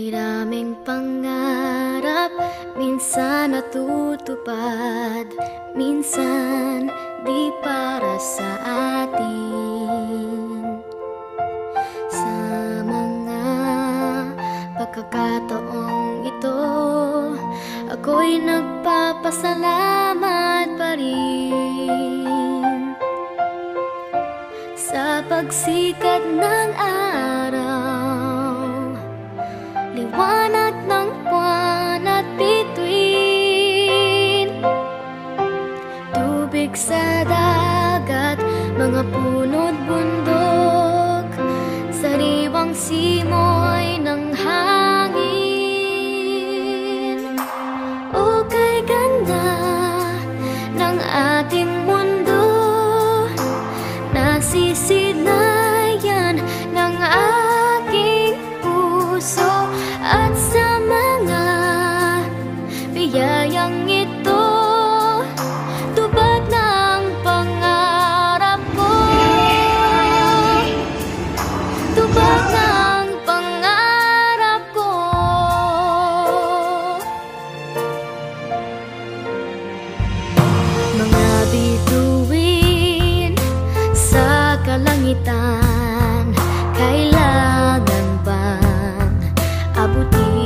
May daming pangarap, minsan natutupad, minsan di para sa atin. Sa mga pagkakataong ito, ako'y nagpapasalamat pa rin sa pagsikat ng araw, liwanag ng buwan at bituin, tubig sa dagat, mga puno't bundok, sariwang simoy ng hangin. O kay ganda ng ating mundo, nasisinayan ng aking puso, at sa mga biyayang ito, tupad ng pangarap ko, tupad ng pangarap ko. Mga bituin sa kalangitan, kailangan bang abutin